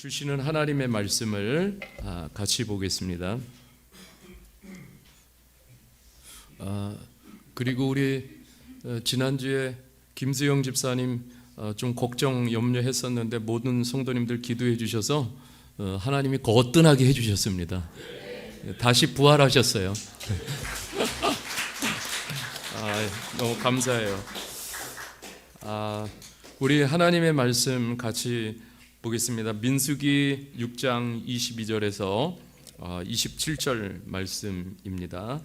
주시는 하나님의 말씀을 같이 보겠습니다. 그리고 우리 지난주에 김수영 집사님 좀 걱정 염려했었는데 모든 성도님들 기도해 주셔서 하나님이 거뜬하게 해주셨습니다. 다시 부활하셨어요. 너무 감사해요. 우리 하나님의 말씀 같이 보겠습니다. 민수기 6장 22절에서 27절 말씀입니다.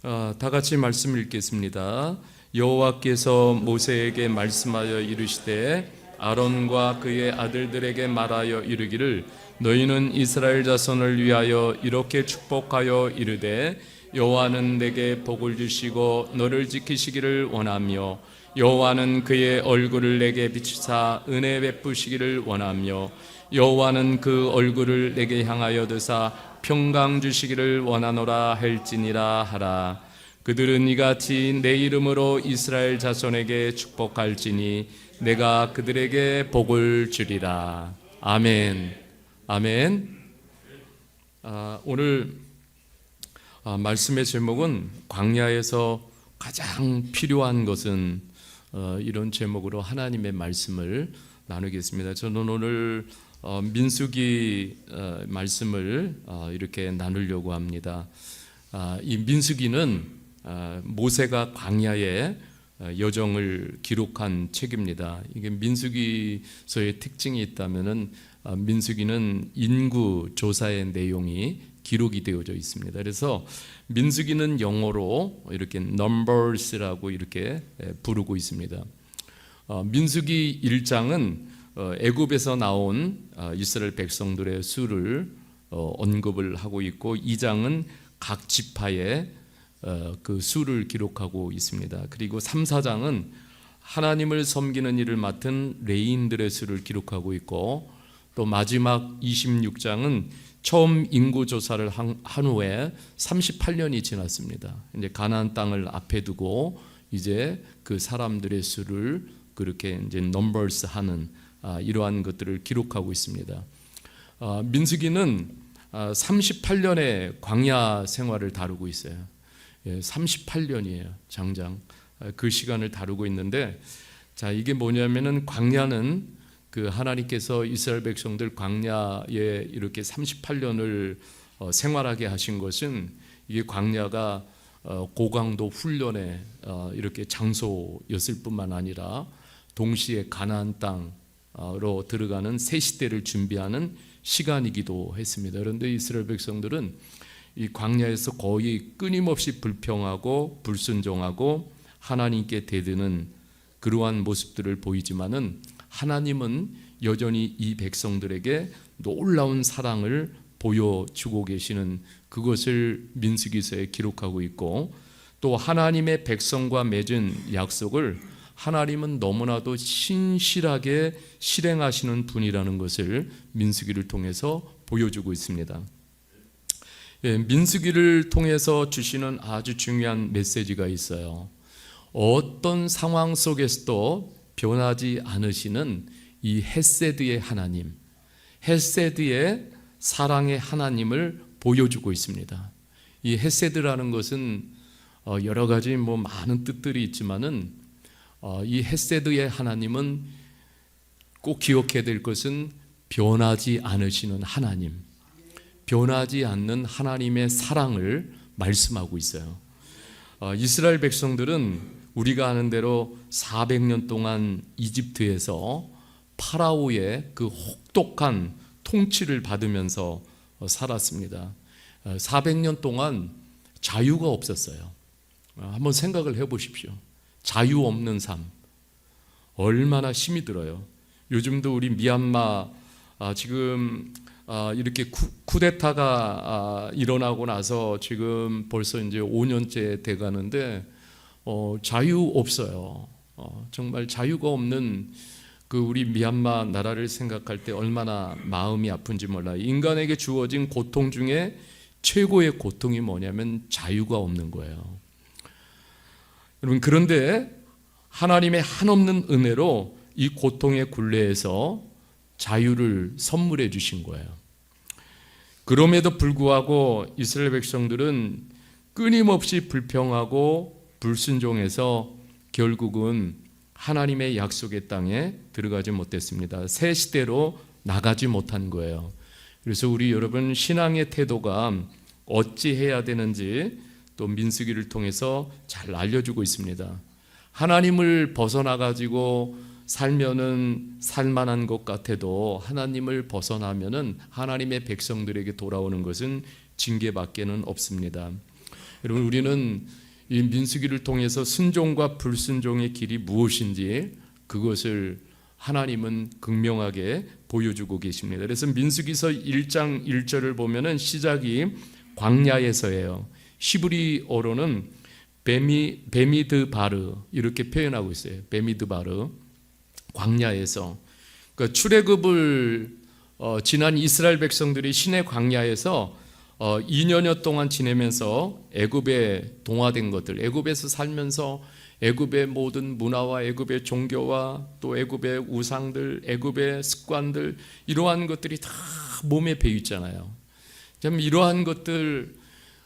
다 같이 말씀 읽겠습니다. 여호와께서 모세에게 말씀하여 이르시되 아론과 그의 아들들에게 말하여 이르기를 너희는 이스라엘 자손을 위하여 이렇게 축복하여 이르되 여호와는 내게 복을 주시고 너를 지키시기를 원하며 여호와는 그의 얼굴을 내게 비추사 은혜 베푸시기를 원하며 여호와는 그 얼굴을 내게 향하여 드사 평강 주시기를 원하노라 할지니라 하라. 그들은 이같이 내 이름으로 이스라엘 자손에게 축복할지니 내가 그들에게 복을 주리라. 아멘. 아멘. 오늘 말씀의 제목은 광야에서 가장 필요한 것은 이런 제목으로 하나님의 말씀을 나누겠습니다. 저는 오늘 민수기 말씀을 이렇게 나누려고 합니다. 이 민수기는 모세가 광야의 여정을 기록한 책입니다. 이게 민수기서의 특징이 있다면은 민수기는 인구 조사의 내용이 기록이 되어져 있습니다. 그래서 민수기는 영어로 이렇게 numbers라고 이렇게 부르고 있습니다. 민수기 1장은 애굽에서 나온 이스라엘 백성들의 수를 언급을 하고 있고 2장은 각 지파의 그 수를 기록하고 있습니다. 그리고 3, 4장은 하나님을 섬기는 일을 맡은 레위인들의 수를 기록하고 있고 또 마지막 26장은 처음 인구 조사를 한 후에 38년이 지났습니다. 이제 가나안 땅을 앞에 두고 이제 그 사람들의 수를 그렇게 이제 넘버스 하는 이러한 것들을 기록하고 있습니다. 민수기는 38년의 광야 생활을 다루고 있어요. 38년이에요. 장장 그 시간을 다루고 있는데, 자 이게 뭐냐면은 광야는 그 하나님께서 이스라엘 백성들 광야에 이렇게 38년을 생활하게 하신 것은 이게 광야가 고강도 훈련의 이렇게 장소였을 뿐만 아니라 동시에 가나안 땅으로 들어가는 새 시대를 준비하는 시간이기도 했습니다. 그런데 이스라엘 백성들은 이 광야에서 거의 끊임없이 불평하고 불순종하고 하나님께 대드는 그러한 모습들을 보이지만은 하나님은 여전히 이 백성들에게 놀라운 사랑을 보여주고 계시는 그것을 민수기서에 기록하고 있고, 또 하나님의 백성과 맺은 약속을 하나님은 너무나도 신실하게 실행하시는 분이라는 것을 민수기를 통해서 보여주고 있습니다. 민수기를 통해서 주시는 아주 중요한 메시지가 있어요. 어떤 상황 속에서도 변하지 않으시는 이 헤세드의 하나님, 헤세드의 사랑의 하나님을 보여주고 있습니다. 이 헤세드라는 것은 여러 가지 많은 뜻들이 있지만은 이 헤세드의 하나님은 꼭 기억해야 될 것은 변하지 않으시는 하나님, 변하지 않는 하나님의 사랑을 말씀하고 있어요. 이스라엘 백성들은 우리가 아는 대로 400년 동안 이집트에서 파라오의 그 혹독한 통치를 받으면서 살았습니다. 400년 동안 자유가 없었어요. 한번 생각을 해보십시오. 자유 없는 삶 얼마나 힘이 들어요. 요즘도 우리 미얀마 지금 이렇게 쿠데타가 일어나고 나서 지금 벌써 이제 5년째 돼가는데 자유 없어요. 정말 자유가 없는 그 우리 미얀마 나라를 생각할 때 얼마나 마음이 아픈지 몰라요. 인간에게 주어진 고통 중에 최고의 고통이 뭐냐면 자유가 없는 거예요. 여러분, 그런데 하나님의 한없는 은혜로 이 고통의 굴레에서 자유를 선물해 주신 거예요. 그럼에도 불구하고 이스라엘 백성들은 끊임없이 불평하고 불순종해서 결국은 하나님의 약속의 땅에 들어가지 못했습니다. 새 시대로 나가지 못한 거예요. 그래서 우리 여러분 신앙의 태도가 어찌해야 되는지 또 민수기를 통해서 잘 알려주고 있습니다. 하나님을 벗어나가지고 살면은 살만한 것 같아도 하나님을 벗어나면은 하나님의 백성들에게 돌아오는 것은 징계밖에는 없습니다. 여러분 우리는 이 민수기를 통해서 순종과 불순종의 길이 무엇인지 그것을 하나님은 극명하게 보여주고 계십니다. 그래서 민수기서 1장 1절을 보면은 시작이 광야에서예요. 히브리어로는 베미드바르 이렇게 표현하고 있어요. 베미드바르 광야에서. 그러니까 출애굽을 지난 이스라엘 백성들이 시내 광야에서 2년여 동안 지내면서 애굽에 동화된 것들, 애굽에서 살면서 애굽의 모든 문화와 애굽의 종교와 또 애굽의 우상들, 애굽의 습관들 이러한 것들이 다 몸에 배어 있잖아요. 참 이러한 것들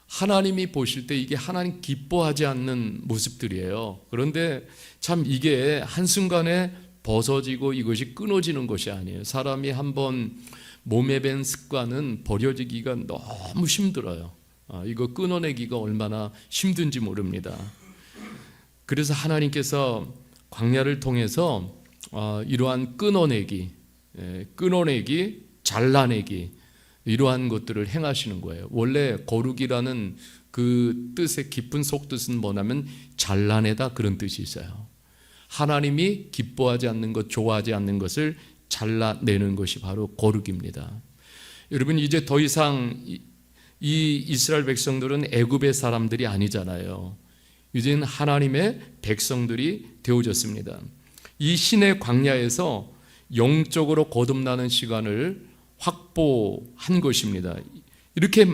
하나님이 보실 때 이게 하나님 기뻐하지 않는 모습들이에요. 그런데 참 이게 한순간에 벗어지고 이것이 끊어지는 것이 아니에요. 사람이 한번 몸에 밴 습관은 버려지기가 너무 힘들어요. 이거 끊어내기가 얼마나 힘든지 모릅니다. 그래서 하나님께서 광야를 통해서 이러한 끊어내기, 잘라내기 이러한 것들을 행하시는 거예요. 원래 거룩이라는 그 뜻의 깊은 속뜻은 뭐냐면 잘라내다 그런 뜻이 있어요. 하나님이 기뻐하지 않는 것, 좋아하지 않는 것을 잘라내는 것이 바로 거룩입니다. 여러분 이제 더 이상 이 이스라엘 백성들은 애굽의 사람들이 아니잖아요. 이제는 하나님의 백성들이 되어졌습니다. 이 신의 광야에서 영적으로 거듭나는 시간을 확보한 것입니다. 이렇게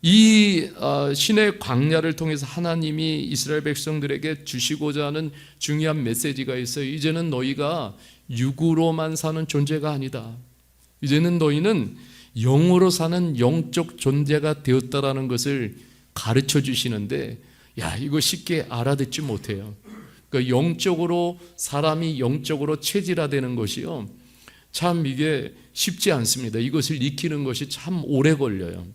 이 신의 광야를 통해서 하나님이 이스라엘 백성들에게 주시고자 하는 중요한 메시지가 있어요. 이제는 너희가 육으로만 사는 존재가 아니다. 이제는 너희는 영으로 사는 영적 존재가 되었다라는 것을 가르쳐 주시는데 이거 쉽게 알아듣지 못해요. 그러니까 영적으로 사람이 영적으로 체질화되는 것이요. 참 이게 쉽지 않습니다. 이것을 익히는 것이 참 오래 걸려요.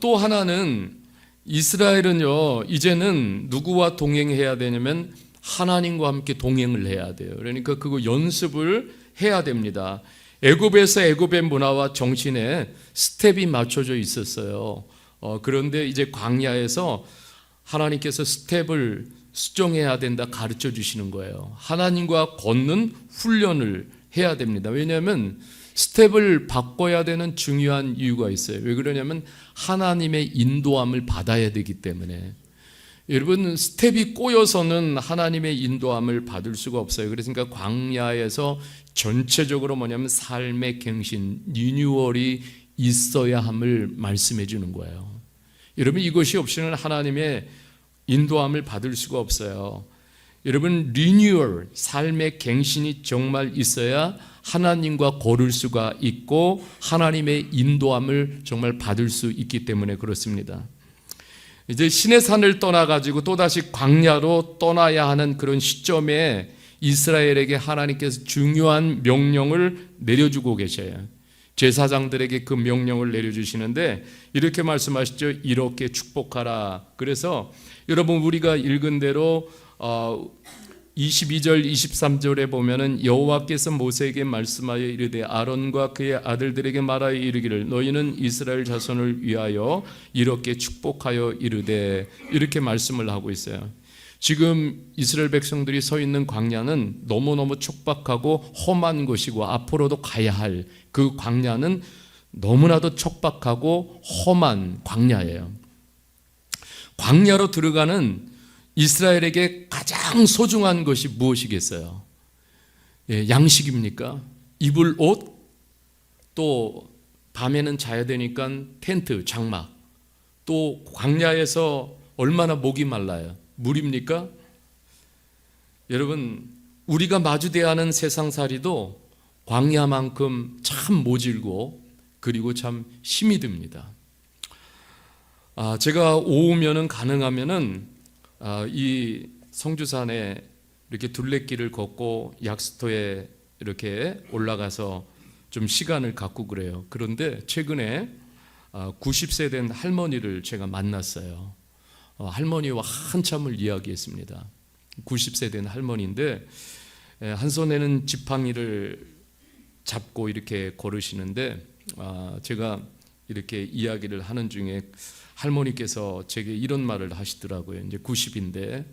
또 하나는 이스라엘은요 이제는 누구와 동행해야 되냐면 하나님과 함께 동행을 해야 돼요. 그러니까 그거 연습을 해야 됩니다. 애굽에서 애굽의 문화와 정신에 스텝이 맞춰져 있었어요. 그런데 이제 광야에서 하나님께서 스텝을 수정해야 된다 가르쳐 주시는 거예요. 하나님과 걷는 훈련을 해야 됩니다. 왜냐하면 스텝을 바꿔야 되는 중요한 이유가 있어요. 왜 그러냐면 하나님의 인도함을 받아야 되기 때문에. 여러분 스텝이 꼬여서는 하나님의 인도함을 받을 수가 없어요. 그러니까 광야에서 전체적으로 뭐냐면 삶의 갱신, 리뉴얼이 있어야 함을 말씀해 주는 거예요. 여러분 이것이 없이는 하나님의 인도함을 받을 수가 없어요. 여러분 리뉴얼, 삶의 갱신이 정말 있어야 하나님과 걸을 수가 있고 하나님의 인도함을 정말 받을 수 있기 때문에 그렇습니다. 이제 시내산을 떠나가지고 또다시 광야로 떠나야 하는 그런 시점에 이스라엘에게 하나님께서 중요한 명령을 내려주고 계셔요. 제사장들에게 그 명령을 내려주시는데 이렇게 말씀하시죠. 이렇게 축복하라. 그래서 여러분 우리가 읽은 대로 22절 23절에 보면은 여호와께서 모세에게 말씀하여 이르되 아론과 그의 아들들에게 말하여 이르기를 너희는 이스라엘 자손을 위하여 이렇게 축복하여 이르되 이렇게 말씀을 하고 있어요. 지금 이스라엘 백성들이 서 있는 광야는 너무너무 촉박하고 험한 곳이고 앞으로도 가야 할 그 광야는 너무나도 촉박하고 험한 광야예요. 광야로 들어가는 이스라엘에게 가장 소중한 것이 무엇이겠어요? 양식입니까? 입을 옷? 또 밤에는 자야 되니까 텐트, 장막. 또 광야에서 얼마나 목이 말라요? 물입니까? 여러분 우리가 마주대하는 세상살이도 광야만큼 참 모질고 그리고 참 힘이 듭니다. 제가 오후면은 가능하면은 이 성주산에 이렇게 둘레길을 걷고 약수터에 이렇게 올라가서 좀 시간을 갖고 그래요. 그런데 최근에 90세 된 할머니를 제가 만났어요. 할머니와 한참을 이야기했습니다. 90세 된 할머니인데 한 손에는 지팡이를 잡고 이렇게 걸으시는데 제가 이렇게 이야기를 하는 중에 할머니께서 제게 이런 말을 하시더라고요. 이제 90인데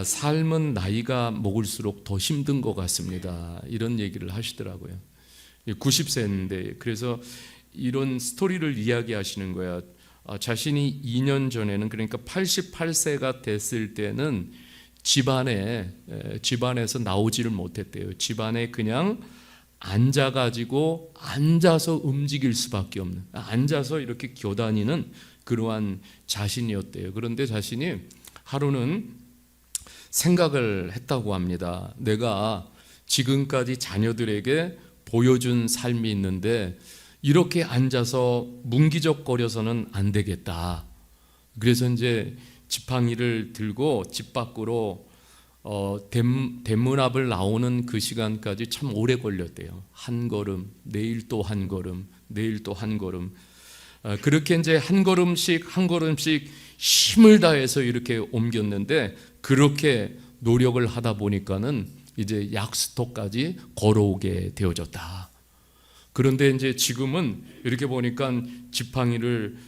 삶은 나이가 먹을수록 더 힘든 것 같습니다. 이런 얘기를 하시더라고요. 90세인데 그래서 이런 스토리를 이야기하시는 거야. 자신이 2년 전에는 그러니까 88세가 됐을 때는 집안에서 나오지를 못했대요. 집안에 그냥 앉아서 움직일 수밖에 없는, 앉아서 이렇게 겨다니는 그러한 자신이었대요. 그런데 자신이 하루는 생각을 했다고 합니다. 내가 지금까지 자녀들에게 보여준 삶이 있는데 이렇게 앉아서 문기적거려서는 안 되겠다. 그래서 이제 지팡이를 들고 집 밖으로 대문 앞을 나오는 그 시간까지 참 오래 걸렸대요. 한 걸음, 내일 또 한 걸음, 내일 또 한 걸음. 그렇게 이제 한 걸음씩 힘을 다해서 이렇게 옮겼는데 그렇게 노력을 하다 보니까는 이제 약수터까지 걸어오게 되어졌다. 그런데 이제 지금은 이렇게 보니까 지팡이를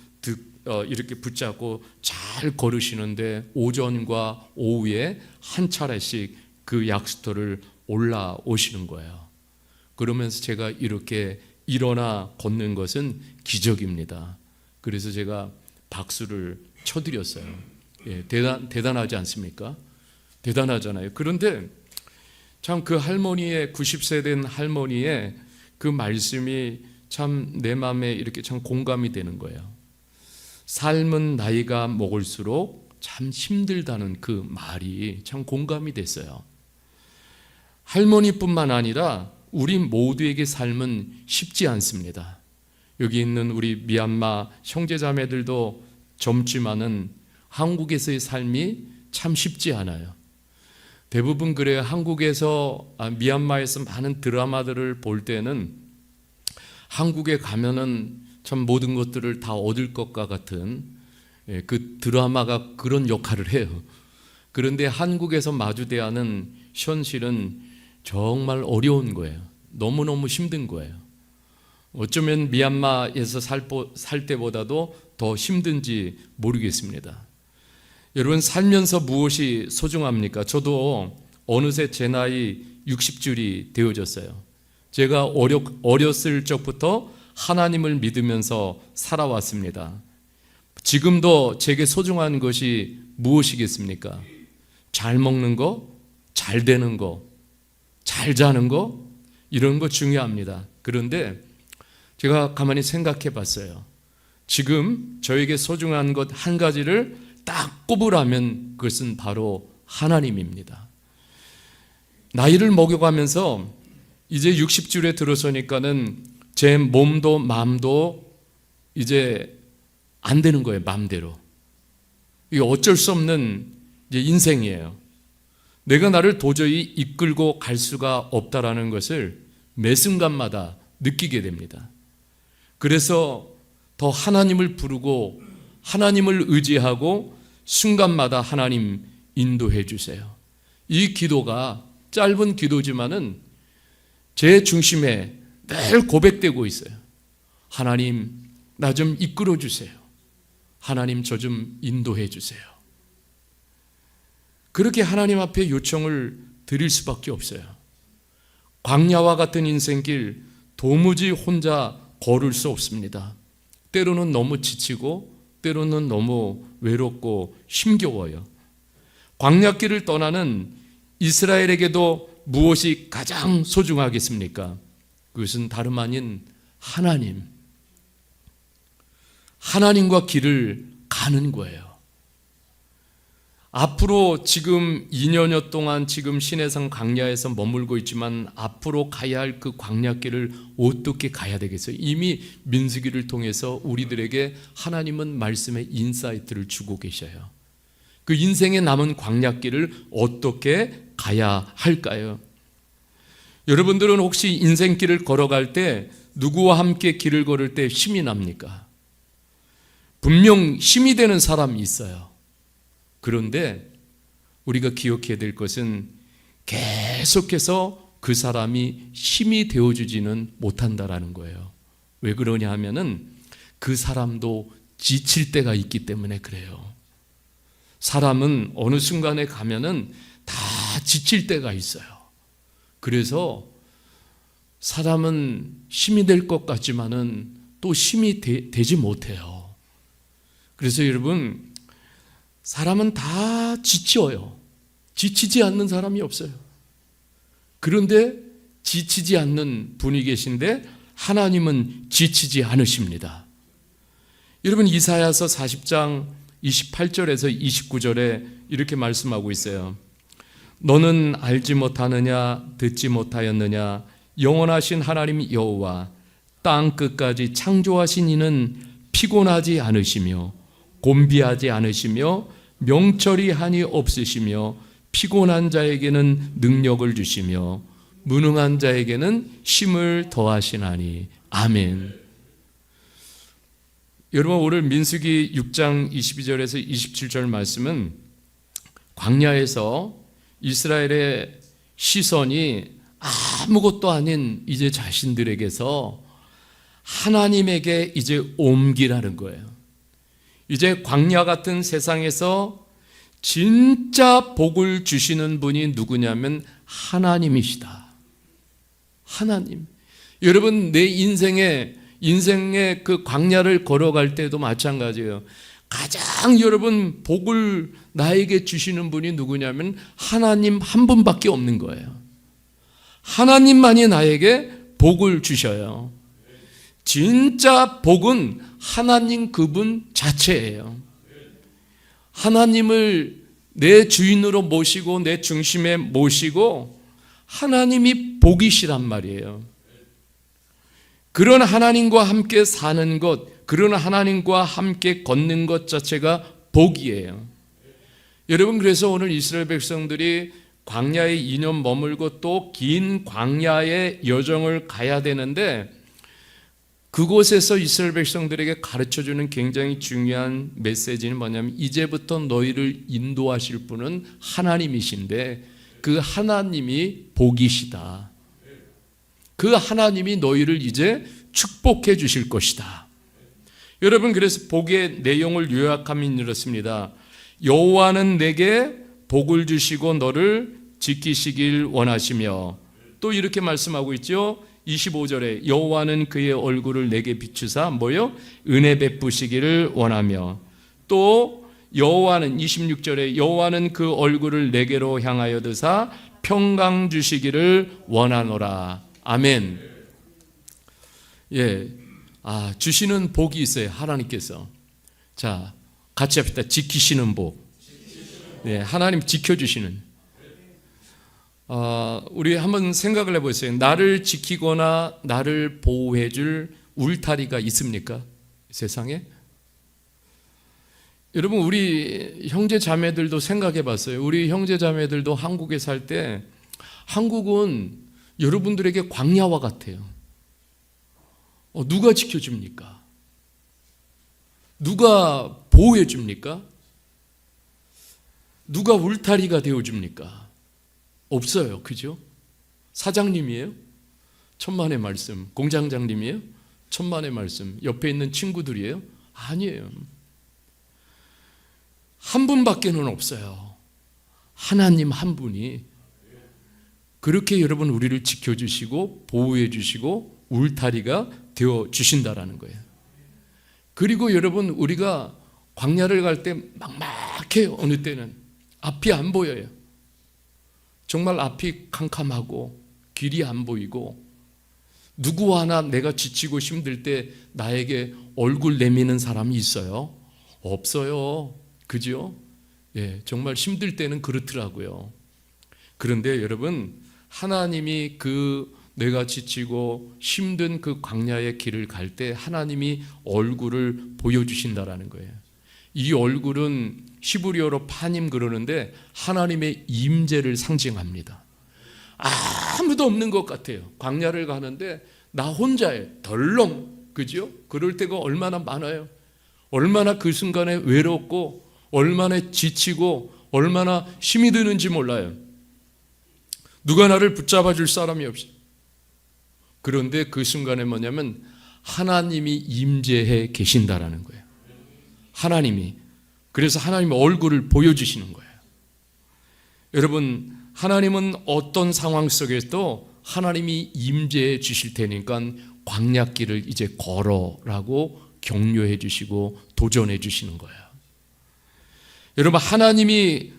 이렇게 붙잡고 잘 걸으시는데 오전과 오후에 한 차례씩 그 약수터를 올라오시는 거예요. 그러면서 제가 이렇게 일어나 걷는 것은 기적입니다. 그래서 제가 박수를 쳐드렸어요. 예, 대단하지 않습니까? 대단하잖아요. 그런데 참 그 할머니의 90세 된 할머니의 그 말씀이 참 내 마음에 이렇게 참 공감이 되는 거예요. 삶은 나이가 먹을수록 참 힘들다는 그 말이 참 공감이 됐어요. 할머니뿐만 아니라 우리 모두에게 삶은 쉽지 않습니다. 여기 있는 우리 미얀마 형제자매들도 젊지만은 한국에서의 삶이 참 쉽지 않아요. 대부분 그래요. 한국에서 미얀마에서 많은 드라마들을 볼 때는 한국에 가면은 참 모든 것들을 다 얻을 것과 같은 그 드라마가 그런 역할을 해요. 그런데 한국에서 마주대야 하는 현실은 정말 어려운 거예요. 너무너무 힘든 거예요. 어쩌면 미얀마에서 살 때보다도 더 힘든지 모르겠습니다. 여러분, 살면서 무엇이 소중합니까? 저도 어느새 제 나이 60줄이 되어졌어요. 제가 어렸을 적부터 하나님을 믿으면서 살아왔습니다. 지금도 제게 소중한 것이 무엇이겠습니까? 잘 먹는 거, 잘 되는 거, 잘 자는 거, 이런 거 중요합니다. 그런데 제가 가만히 생각해 봤어요. 지금 저에게 소중한 것 한 가지를 딱 꼽으라면 그것은 바로 하나님입니다. 나이를 먹여가면서 이제 60줄에 들어서니까는 제 몸도 마음도 이제 안 되는 거예요. 마음대로. 이게 어쩔 수 없는 이제 인생이에요. 내가 나를 도저히 이끌고 갈 수가 없다라는 것을 매 순간마다 느끼게 됩니다. 그래서 더 하나님을 부르고 하나님을 의지하고 순간마다 하나님 인도해 주세요. 이 기도가 짧은 기도지만은 제 중심에 늘 고백되고 있어요. 하나님, 나 좀 이끌어 주세요. 하나님, 저 좀 인도해 주세요. 그렇게 하나님 앞에 요청을 드릴 수밖에 없어요. 광야와 같은 인생길 도무지 혼자 걸을 수 없습니다. 때로는 너무 지치고 때로는 너무 외롭고 힘겨워요. 광야길을 떠나는 이스라엘에게도 무엇이 가장 소중하겠습니까? 그것은 다름 아닌 하나님과 길을 가는 거예요. 앞으로 지금 2년여 동안 지금 시내산 광야에서 머물고 있지만 앞으로 가야 할 그 광야길을 어떻게 가야 되겠어요? 이미 민수기를 통해서 우리들에게 하나님은 말씀의 인사이트를 주고 계셔요. 그 인생에 남은 광야길을 어떻게 가야 할까요? 여러분들은 혹시 인생길을 걸어갈 때 누구와 함께 길을 걸을 때 힘이 납니까? 분명 힘이 되는 사람이 있어요. 그런데 우리가 기억해야 될 것은 계속해서 그 사람이 힘이 되어주지는 못한다라는 거예요. 왜 그러냐 하면은 그 사람도 지칠 때가 있기 때문에 그래요. 사람은 어느 순간에 가면은 다 지칠 때가 있어요. 그래서 사람은 힘이 될 것 같지만은 또 힘이 되지 못해요. 그래서 여러분, 사람은 다 지쳐요. 지치지 않는 사람이 없어요. 그런데 지치지 않는 분이 계신데 하나님은 지치지 않으십니다. 여러분, 이사야서 40장 28절에서 29절에 이렇게 말씀하고 있어요. 너는 알지 못하느냐, 듣지 못하였느냐, 영원하신 하나님 여호와 땅 끝까지 창조하신 이는 피곤하지 않으시며 곤비하지 않으시며 명철이 한이 없으시며 피곤한 자에게는 능력을 주시며 무능한 자에게는 힘을 더하시나니. 아멘. 여러분, 오늘 민수기 6장 22절에서 27절 말씀은 광야에서 이스라엘의 시선이 아무것도 아닌 이제 자신들에게서 하나님에게 이제 옮기라는 거예요. 이제 광야 같은 세상에서 진짜 복을 주시는 분이 누구냐면 하나님이시다. 하나님. 여러분, 내 인생의 그 광야를 걸어갈 때도 마찬가지예요. 가장 여러분 복을 나에게 주시는 분이 누구냐면 하나님 한 분밖에 없는 거예요. 하나님만이 나에게 복을 주셔요. 진짜 복은 하나님 그분 자체예요. 하나님을 내 주인으로 모시고 내 중심에 모시고 하나님이 복이시란 말이에요. 그런 하나님과 함께 사는 것, 그런 하나님과 함께 걷는 것 자체가 복이에요. 여러분, 그래서 오늘 이스라엘 백성들이 광야에 2년 머물고 또 긴 광야의 여정을 가야 되는데 그곳에서 이스라엘 백성들에게 가르쳐주는 굉장히 중요한 메시지는 뭐냐면 이제부터 너희를 인도하실 분은 하나님이신데 그 하나님이 복이시다. 그 하나님이 너희를 이제 축복해 주실 것이다. 여러분, 그래서 복의 내용을 요약하면 이렇습니다. 여호와는 내게 복을 주시고 너를 지키시길 원하시며, 또 이렇게 말씀하고 있죠. 25절에 여호와는 그의 얼굴을 내게 비추사 뭐요? 은혜 베푸시기를 원하며, 또 여호와는 26절에 여호와는 그 얼굴을 내게로 향하여 드사 평강 주시기를 원하노라. 아멘. 예, 주시는 복이 있어요. 하나님께서. 자, 같이 합시다. 지키시는 복. 예, 하나님 지켜주시는. 우리 한번 생각을 해보세요. 나를 지키거나 나를 보호해줄 울타리가 있습니까? 세상에? 여러분, 우리 형제 자매들도 생각해봤어요. 우리 형제 자매들도 한국에 살 때 한국은 여러분들에게 광야와 같아요. 누가 지켜줍니까? 누가 보호해줍니까? 누가 울타리가 되어줍니까? 없어요. 그죠? 사장님이에요? 천만의 말씀. 공장장님이에요? 천만의 말씀. 옆에 있는 친구들이에요? 아니에요. 한 분밖에는 없어요. 하나님 한 분이 그렇게 여러분 우리를 지켜주시고 보호해 주시고 울타리가 되어 주신다라는 거예요. 그리고 여러분, 우리가 광야를 갈 때 막막해요. 어느 때는 앞이 안 보여요. 정말 앞이 캄캄하고 길이 안 보이고 누구 하나 내가 지치고 힘들 때 나에게 얼굴 내미는 사람이 있어요? 없어요. 그죠? 정말 힘들 때는 그렇더라고요. 그런데 여러분, 하나님이 내가 지치고 힘든 그 광야의 길을 갈 때 하나님이 얼굴을 보여주신다라는 거예요. 이 얼굴은 히브리어로 파님 그러는데 하나님의 임재를 상징합니다. 아무도 없는 것 같아요. 광야를 가는데 나 혼자예요. 덜렁, 그죠? 그럴 때가 얼마나 많아요. 얼마나 그 순간에 외롭고 얼마나 지치고 얼마나 힘이 드는지 몰라요. 누가 나를 붙잡아 줄 사람이 없어. 그런데 그 순간에 뭐냐면 하나님이 임재해 계신다라는 거예요. 하나님이. 그래서 하나님의 얼굴을 보여주시는 거예요. 여러분, 하나님은 어떤 상황 속에서도 하나님이 임재해 주실 테니까 광야길을 이제 걸어라고 격려해 주시고 도전해 주시는 거예요. 여러분, 하나님이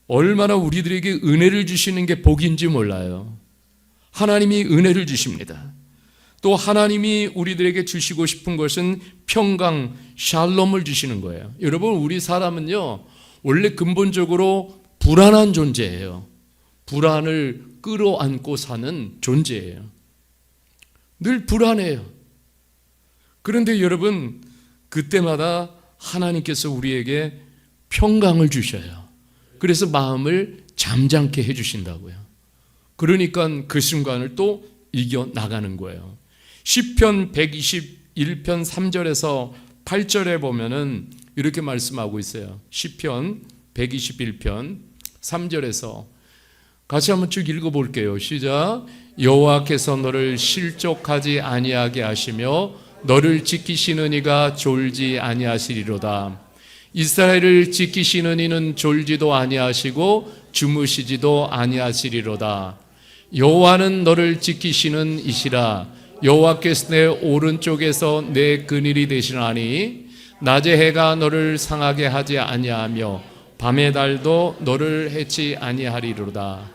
얼마나 우리들에게 은혜를 주시는 게 복인지 몰라요. 하나님이 은혜를 주십니다. 또 하나님이 우리들에게 주시고 싶은 것은 평강, 샬롬을 주시는 거예요. 여러분, 우리 사람은요, 원래 근본적으로 불안한 존재예요. 불안을 끌어안고 사는 존재예요. 늘 불안해요. 그런데 여러분, 그때마다 하나님께서 우리에게 평강을 주셔요. 그래서 마음을 잠잠케 해주신다고요. 그러니까 그 순간을 또 이겨나가는 거예요. 시편 121편 3절에서 8절에 보면은 이렇게 말씀하고 있어요. 시편 121편 3절에서 같이 한번 쭉 읽어볼게요. 시작. 여호와께서 너를 실족하지 아니하게 하시며 너를 지키시는 이가 졸지 아니하시리로다. 이스라엘을 지키시는 이는 졸지도 아니하시고 주무시지도 아니하시리로다. 여호와는 너를 지키시는 이시라. 여호와께서 내 오른쪽에서 내 그늘이 되시나니 낮의 해가 너를 상하게 하지 아니하며 밤의 달도 너를 해치 아니하리로다.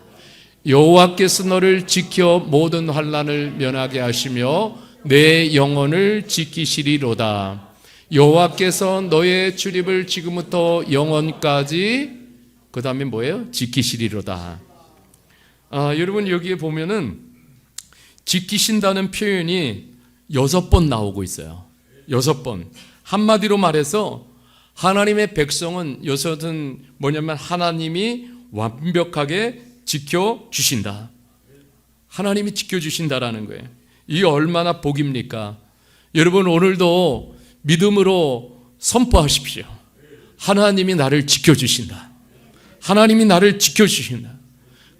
여호와께서 너를 지켜 모든 환난을 면하게 하시며 내 영혼을 지키시리로다. 여호와께서 너의 출입을 지금부터 영원까지 그 다음에 뭐예요? 지키시리로다. 여러분, 여기에 보면은 지키신다는 표현이 6번 나오고 있어요. 6번. 한마디로 말해서 하나님의 백성은 여섯은 뭐냐면 하나님이 완벽하게 지켜주신다. 하나님이 지켜주신다라는 거예요. 이게 얼마나 복입니까? 여러분, 오늘도 믿음으로 선포하십시오. 하나님이 나를 지켜주신다. 하나님이 나를 지켜주신다.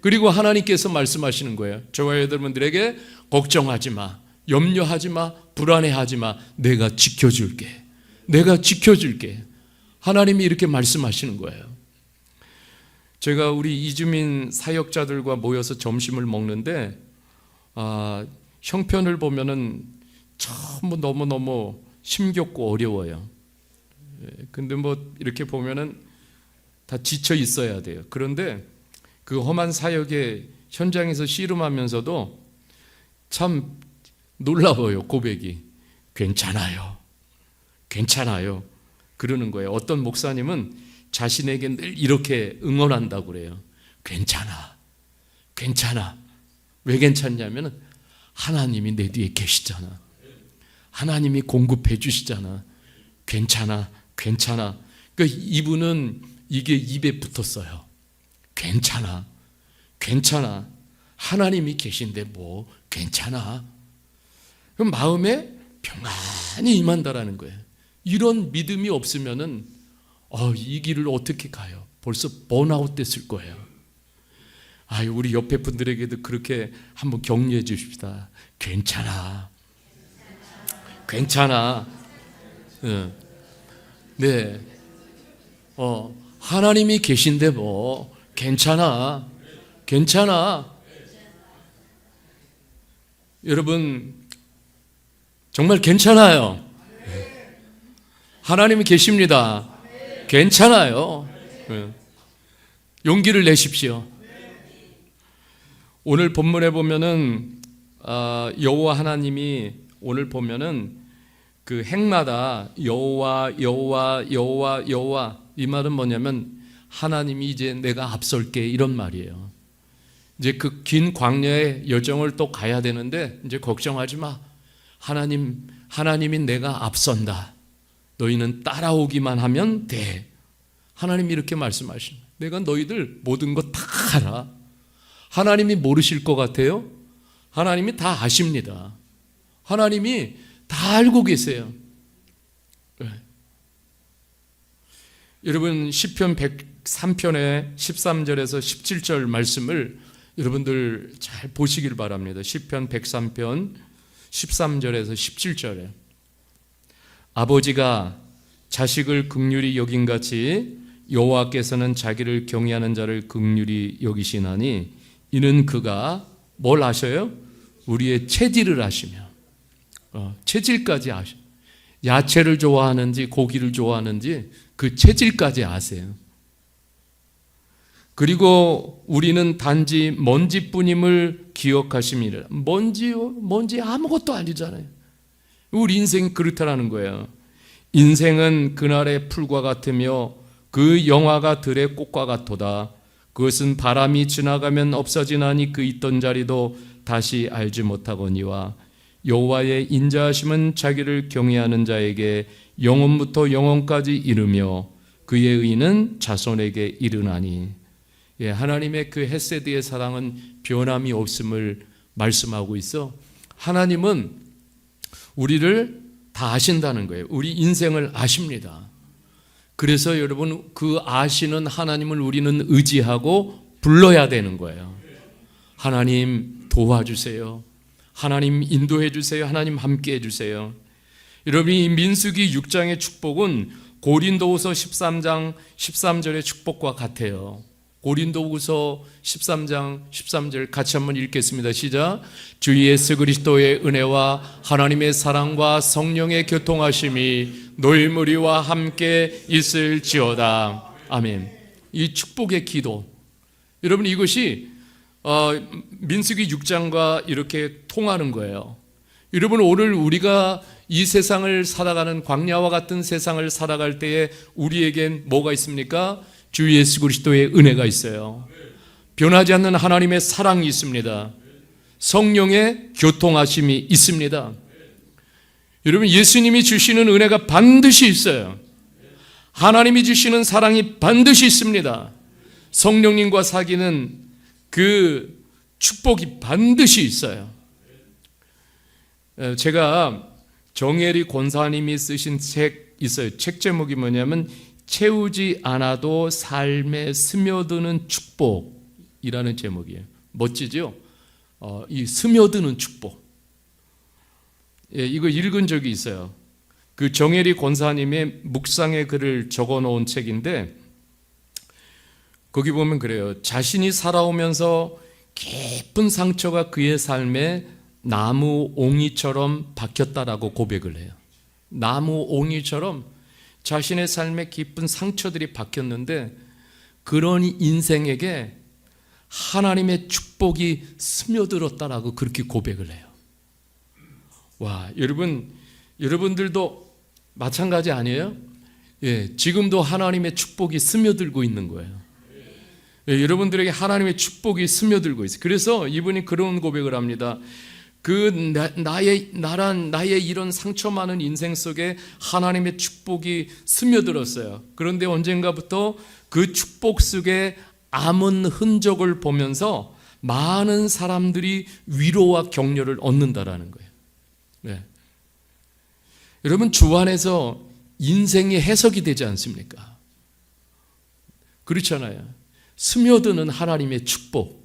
그리고 하나님께서 말씀하시는 거예요. 저와 여러분들에게 걱정하지 마, 염려하지 마, 불안해하지 마. 내가 지켜줄게. 내가 지켜줄게. 하나님이 이렇게 말씀하시는 거예요. 제가 우리 이주민 사역자들과 모여서 점심을 먹는데 형편을 보면은 전부 너무너무 힘겹고 어려워요. 근데 뭐 이렇게 보면은 다 지쳐 있어야 돼요. 그런데 그 험한 사역의 현장에서 씨름하면서도 참 놀라워요. 고백이 괜찮아요. 괜찮아요. 그러는 거예요. 어떤 목사님은 자신에게 늘 이렇게 응원한다고 그래요. 괜찮아. 괜찮아. 왜 괜찮냐면 하나님이 내 뒤에 계시잖아. 하나님이 공급해 주시잖아. 괜찮아. 괜찮아. 그러니까 이분은 이게 입에 붙었어요. 괜찮아. 괜찮아. 하나님이 계신데 뭐 괜찮아. 그럼 마음에 평안히 임한다라는 거예요. 이런 믿음이 없으면은 이 길을 어떻게 가요? 벌써 번아웃 됐을 거예요. 우리 옆에 분들에게도 그렇게 한번 격려해 주십시다. 괜찮아. 괜찮아. 네. 하나님이 계신데 뭐 괜찮아. 괜찮아. 여러분, 정말 괜찮아요. 하나님이 계십니다. 괜찮아요. 용기를 내십시오. 오늘 본문에 보면은 여호와 하나님이 오늘 보면은 그 행마다 여호와 여호와 여호와 여호와 이 말은 뭐냐면 하나님이 이제 내가 앞설게 이런 말이에요. 이제 그 긴 광야의 여정을 또 가야 되는데 이제 걱정하지 마. 하나님이 내가 앞선다. 너희는 따라오기만 하면 돼. 하나님이 이렇게 말씀하시는 거예요. 내가 너희들 모든 것 다 알아. 하나님이 모르실 것 같아요? 하나님이 다 아십니다. 하나님이 다 알고 계세요. 네. 여러분 시편 103편의 13절에서 17절 말씀을 여러분들 잘 보시길 바랍니다. 시편 103편 13절에서 17절에 아버지가 자식을 긍휼히 여긴같이 여호와께서는 자기를 경외하는 자를 긍휼히 여기시나니 이는 그가 뭘 아셔요? 우리의 체질을 아시며 체질까지 아셔. 야채를 좋아하는지 고기를 좋아하는지 그 체질까지 아세요. 그리고 우리는 단지 먼지뿐임을 기억하심이라. 먼지 아무것도 아니잖아요. 우리 인생이 그렇다라는 거예요. 인생은 그날의 풀과 같으며 그 영화가 들의 꽃과 같도다. 그것은 바람이 지나가면 없어지나니 그 있던 자리도 다시 알지 못하거니와 여호와의 인자하심은 자기를 경외하는 자에게 영원부터 영원까지 이르며 그의 의는 자손에게 이르나니. 예, 하나님의 그 헤세드의 사랑은 변함이 없음을 말씀하고 있어. 하나님은 우리를 다 아신다는 거예요. 우리 인생을 아십니다. 그래서 여러분 그 아시는 하나님을 우리는 의지하고 불러야 되는 거예요. 하나님 도와주세요. 하나님 인도해 주세요. 하나님 함께 해주세요. 여러분 이 민수기 6장의 축복은 고린도후서 13장 13절의 축복과 같아요. 고린도후서 13장 13절 같이 한번 읽겠습니다. 시작. 주 예수 그리스도의 은혜와 하나님의 사랑과 성령의 교통하심이 너희 무리와 함께 있을지어다. 아멘. 이 축복의 기도, 여러분 이것이 민수기 6장과 이렇게 통하는 거예요. 여러분 오늘 우리가 이 세상을 살아가는 광야와 같은 세상을 살아갈 때에 우리에겐 뭐가 있습니까? 주 예수 그리스도의 은혜가 있어요. 변하지 않는 하나님의 사랑이 있습니다. 성령의 교통하심이 있습니다. 여러분 예수님이 주시는 은혜가 반드시 있어요. 하나님이 주시는 사랑이 반드시 있습니다. 성령님과 사귀는 그 축복이 반드시 있어요. 제가 정혜리 권사님이 쓰신 책 있어요. 책 제목이 뭐냐면 채우지 않아도 삶에 스며드는 축복이라는 제목이에요. 멋지죠? 이 스며드는 축복. 예, 이거 읽은 적이 있어요. 그 정혜리 권사님의 묵상의 글을 적어 놓은 책인데 거기 보면 그래요. 자신이 살아오면서 깊은 상처가 그의 삶에 나무 옹이처럼 박혔다라고 고백을 해요. 나무 옹이처럼 자신의 삶에 깊은 상처들이 박혔는데 그런 인생에게 하나님의 축복이 스며들었다라고 그렇게 고백을 해요. 와, 여러분들도 마찬가지 아니에요? 예, 지금도 하나님의 축복이 스며들고 있는 거예요. 예, 여러분들에게 하나님의 축복이 스며들고 있어요. 그래서 이분이 그런 고백을 합니다. 나의 이런 상처 많은 인생 속에 하나님의 축복이 스며들었어요. 그런데 언젠가부터 그 축복 속에 아문 흔적을 보면서 많은 사람들이 위로와 격려를 얻는다라는 거예요. 네. 여러분 주 안에서 인생이 해석이 되지 않습니까? 그렇잖아요. 스며드는 하나님의 축복.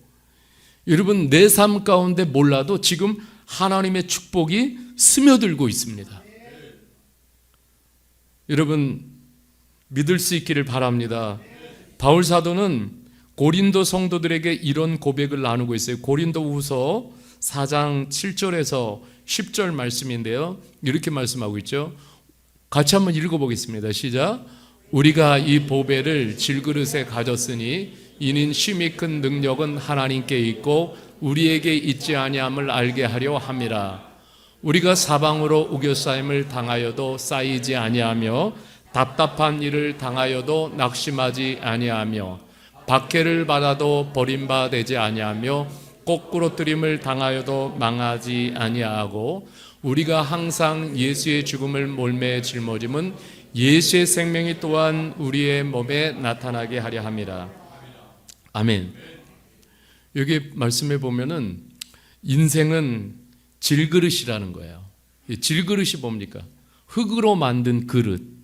여러분 내 삶 가운데 몰라도 지금 하나님의 축복이 스며들고 있습니다. 여러분 믿을 수 있기를 바랍니다. 바울 사도는 고린도 성도들에게 이런 고백을 나누고 있어요. 고린도후서 4장 7절에서 10절 말씀인데요. 이렇게 말씀하고 있죠. 같이 한번 읽어보겠습니다. 시작. 우리가 이 보배를 질그릇에 가졌으니 이는 심히 큰 능력은 하나님께 있고 우리에게 있지 아니함을 알게 하려 함이라. 우리가 사방으로 우겨싸임을 당하여도 쌓이지 아니하며 답답한 일을 당하여도 낙심하지 아니하며 박해를 받아도 버림받지 아니하며 거꾸로뜨림을 당하여도 망하지 아니하고 우리가 항상 예수의 죽음을 몰매 짊어짐은 예수의 생명이 또한 우리의 몸에 나타나게 하려 함이라. 아멘. 여기 말씀해 보면은 인생은 질그릇이라는 거예요. 질그릇이 뭡니까? 흙으로 만든 그릇.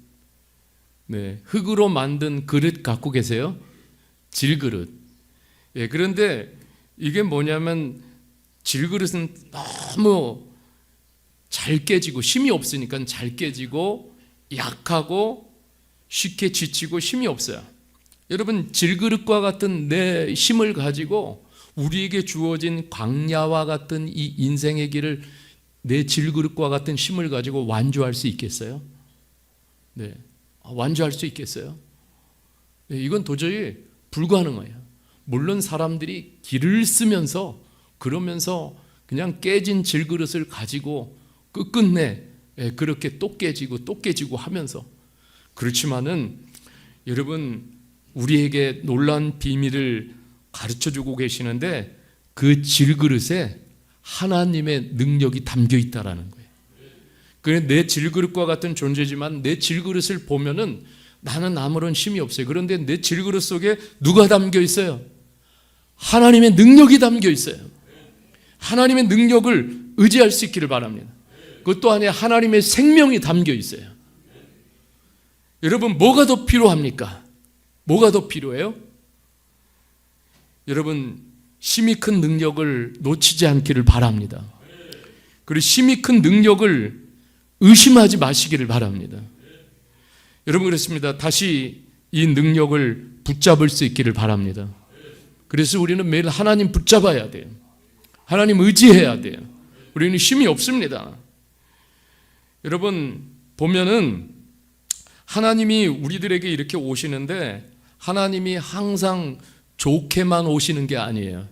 네, 흙으로 만든 그릇 갖고 계세요? 질그릇. 예, 그런데 이게 뭐냐면 질그릇은 너무 잘 깨지고 힘이 없으니까 잘 깨지고 약하고 쉽게 지치고 힘이 없어요. 여러분, 질그릇과 같은 내 힘을 가지고 우리에게 주어진 광야와 같은 이 인생의 길을 내 질그릇과 같은 힘을 가지고 완주할 수 있겠어요? 네, 완주할 수 있겠어요? 네, 이건 도저히 불가능해요. 물론 사람들이 길을 쓰면서 그러면서 그냥 깨진 질그릇을 가지고 끝끝내 그렇게 또 깨지고 하면서, 그렇지만은 여러분, 우리에게 놀라운 비밀을 가르쳐주고 계시는데 그 질그릇에 하나님의 능력이 담겨 있다라는 거예요. 그래, 내 질그릇과 같은 존재지만 내 질그릇을 보면은 나는 아무런 힘이 없어요. 그런데 내 질그릇 속에 누가 담겨 있어요? 하나님의 능력이 담겨 있어요. 하나님의 능력을 의지할 수 있기를 바랍니다. 그것도 아니라 하나님의 생명이 담겨 있어요. 여러분, 뭐가 더 필요합니까? 뭐가 더 필요해요? 여러분, 힘이 큰 능력을 놓치지 않기를 바랍니다. 그리고 힘이 큰 능력을 의심하지 마시기를 바랍니다. 여러분, 그렇습니다. 다시 이 능력을 붙잡을 수 있기를 바랍니다. 그래서 우리는 매일 하나님 붙잡아야 돼요. 하나님 의지해야 돼요. 우리는 힘이 없습니다. 여러분, 보면은 하나님이 우리들에게 이렇게 오시는데 하나님이 항상 좋게만 오시는 게 아니에요.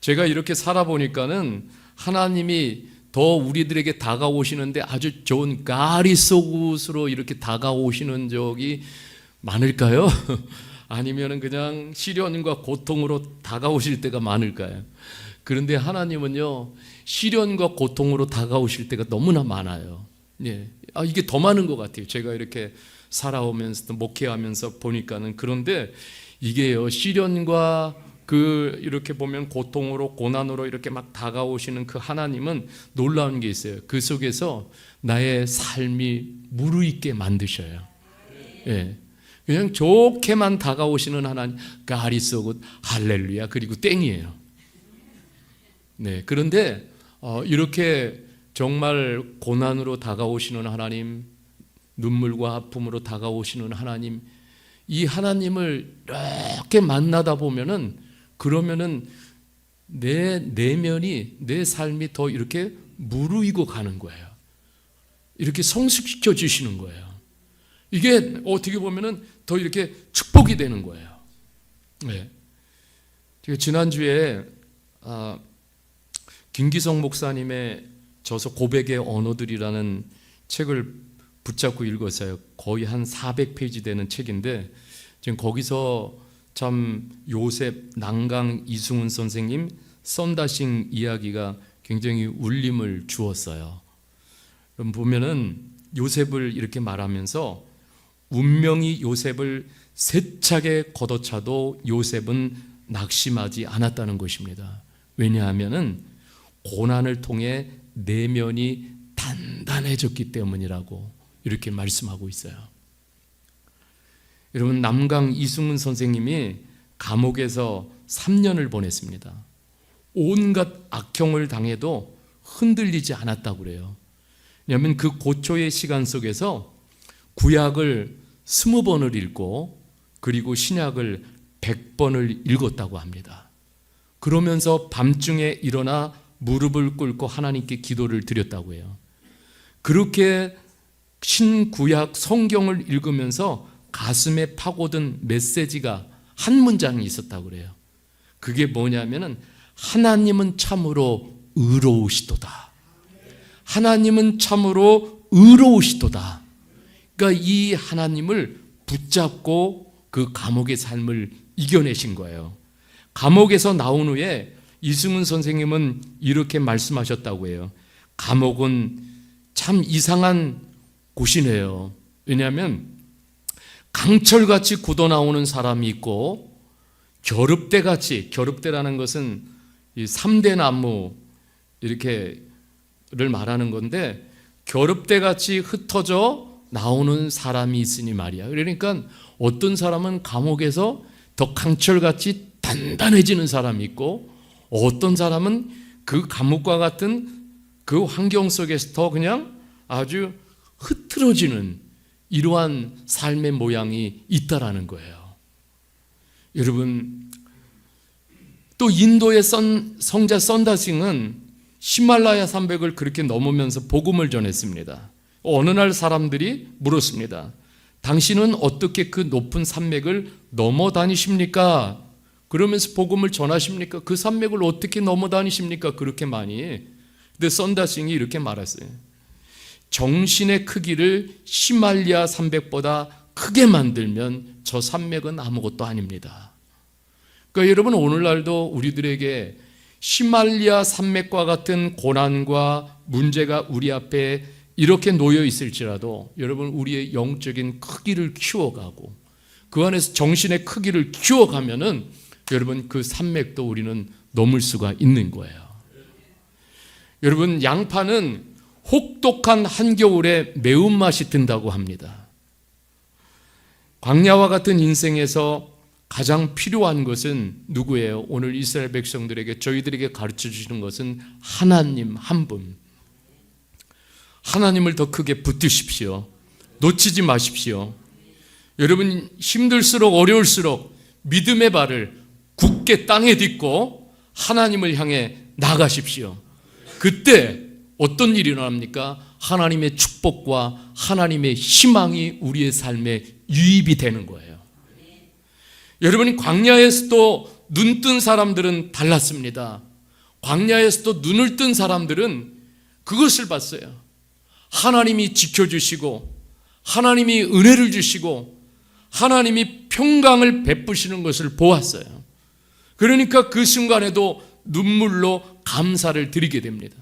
제가 이렇게 살아보니까는 하나님이 더 우리들에게 다가오시는데 아주 좋은 가리소굿으로 이렇게 다가오시는 적이 많을까요? 아니면은 그냥 시련과 고통으로 다가오실 때가 많을까요? 그런데 하나님은요, 시련과 고통으로 다가오실 때가 너무나 많아요. 예. 이게 더 많은 것 같아요. 제가 이렇게 살아오면서 또 목회하면서 보니까는. 그런데 이게요, 시련과 이렇게 보면 고통으로 고난으로 이렇게 막 다가오시는 그 하나님은 놀라운 게 있어요. 그 속에서 나의 삶이 무르익게 만드셔요. 예. 그냥 좋게만 다가오시는 하나님, 가리소굿, 할렐루야, 그리고 땡이에요. 네. 그런데 이렇게 정말 고난으로 다가오시는 하나님, 눈물과 아픔으로 다가오시는 하나님, 이 하나님을 이렇게 만나다 보면은, 그러면은 내 내면이, 내 삶이 더 이렇게 무르익어 가는 거예요. 이렇게 성숙시켜 주시는 거예요. 이게 어떻게 보면은 더 이렇게 축복이 되는 거예요. 네. 제가 지난주에 김기성 목사님의 저서 고백의 언어들이라는 책을 붙잡고 읽었어요. 거의 한 400페이지 되는 책인데, 지금 거기서 참 요셉, 난강 이승훈 선생님 썬다싱 이야기가 굉장히 울림을 주었어요. 그럼 보면은 요셉을 이렇게 말하면서 운명이 요셉을 세차게 걷어차도 요셉은 낙심하지 않았다는 것입니다. 왜냐하면은 고난을 통해 내면이 단단해졌기 때문이라고 이렇게 말씀하고 있어요. 여러분, 남강 이승훈 선생님이 감옥에서 3년을 보냈습니다. 온갖 악형을 당해도 흔들리지 않았다고 그래요. 왜냐하면 그 고초의 시간 속에서 구약을 20번을 읽고 그리고 신약을 100번을 읽었다고 합니다. 그러면서 밤중에 일어나 무릎을 꿇고 하나님께 기도를 드렸다고 해요. 그렇게 신구약 성경을 읽으면서 가슴에 파고든 메시지가 한 문장이 있었다고 그래요. 그게 뭐냐면은 하나님은 참으로 의로우시도다. 하나님은 참으로 의로우시도다. 그러니까 이 하나님을 붙잡고 그 감옥의 삶을 이겨내신 거예요. 감옥에서 나온 후에 이승훈 선생님은 이렇게 말씀하셨다고 해요. 감옥은 참 이상한 곳이네요. 왜냐하면 강철같이 굳어나오는 사람이 있고 겨릅대같이, 겨릅대라는 것은 이 3대 나무 이렇게를 말하는 건데, 겨릅대같이 흩어져 나오는 사람이 있으니 말이야. 그러니까 어떤 사람은 감옥에서 더 강철같이 단단해지는 사람이 있고, 어떤 사람은 그 감옥과 같은 그 환경 속에서 더 그냥 아주 흐트러지는 이러한 삶의 모양이 있다라는 거예요. 여러분, 또 인도의 성자 선다싱은 히말라야 산맥을 그렇게 넘으면서 복음을 전했습니다. 어느 날 사람들이 물었습니다. 당신은 어떻게 그 높은 산맥을 넘어 다니십니까? 그러면서 복음을 전하십니까? 그 산맥을 어떻게 넘어 다니십니까? 그렇게 많이. 근데 선다싱이 이렇게 말했어요. 정신의 크기를 히말라야 산맥보다 크게 만들면 저 산맥은 아무것도 아닙니다. 그러니까 여러분, 오늘날도 우리들에게 히말라야 산맥과 같은 고난과 문제가 우리 앞에 이렇게 놓여 있을지라도, 여러분, 우리의 영적인 크기를 키워가고 그 안에서 정신의 크기를 키워가면은 여러분, 그 산맥도 우리는 넘을 수가 있는 거예요. 여러분, 양파는 혹독한 한겨울에 매운맛이 든다고 합니다. 광야와 같은 인생에서 가장 필요한 것은 누구예요? 오늘 이스라엘 백성들에게, 저희들에게 가르쳐 주시는 것은 하나님 한 분. 하나님을 더 크게 붙드십시오. 놓치지 마십시오. 여러분, 힘들수록 어려울수록 믿음의 발을 굳게 땅에 딛고 하나님을 향해 나가십시오. 그때 어떤 일이 일어납니까? 하나님의 축복과 하나님의 희망이 우리의 삶에 유입이 되는 거예요. 여러분이 광야에서도 눈 뜬 사람들은 달랐습니다. 광야에서도 눈을 뜬 사람들은 그것을 봤어요. 하나님이 지켜주시고 하나님이 은혜를 주시고 하나님이 평강을 베푸시는 것을 보았어요. 그러니까 그 순간에도 눈물로 감사를 드리게 됩니다.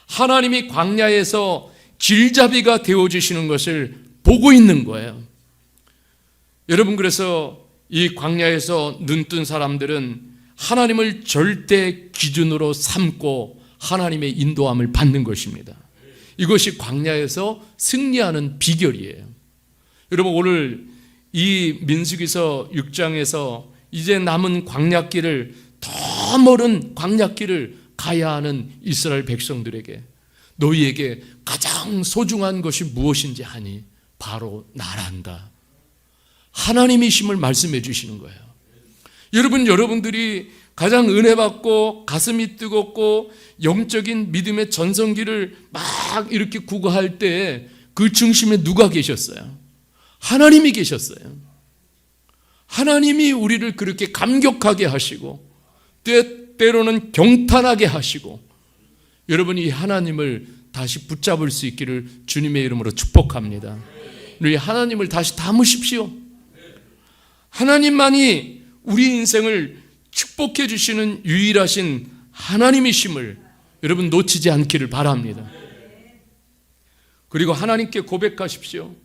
하나님이 광야에서 길잡이가 되어주시는 것을 보고 있는 거예요. 여러분, 그래서 이 광야에서 눈뜬 사람들은 하나님을 절대 기준으로 삼고 하나님의 인도함을 받는 것입니다. 이것이 광야에서 승리하는 비결이에요. 여러분, 오늘 이 민수기서 6장에서 이제 남은 광야길을, 더 멀은 광야길을 가야 하는 이스라엘 백성들에게 너희에게 가장 소중한 것이 무엇인지 아니? 바로 나란다. 하나님이심을 말씀해 주시는 거예요. 여러분들이 가장 은혜 받고 가슴이 뜨겁고 영적인 믿음의 전성기를 막 이렇게 구가할 때 그 중심에 누가 계셨어요? 하나님이 계셨어요. 하나님이 우리를 그렇게 감격하게 하시고 때로는 경탄하게 하시고, 여러분이 이 하나님을 다시 붙잡을 수 있기를 주님의 이름으로 축복합니다. 우리 하나님을 다시 담으십시오. 하나님만이 우리 인생을 축복해 주시는 유일하신 하나님이심을 여러분 놓치지 않기를 바랍니다. 그리고 하나님께 고백하십시오.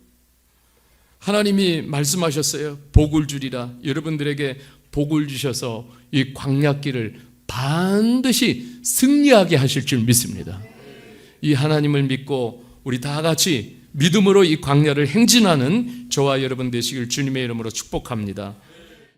하나님이 말씀하셨어요. 복을 주리라. 여러분들에게 복을 주셔서 이 광야길을 반드시 승리하게 하실 줄 믿습니다. 이 하나님을 믿고 우리 다 같이 믿음으로 이 광야를 행진하는 저와 여러분 되시길 주님의 이름으로 축복합니다.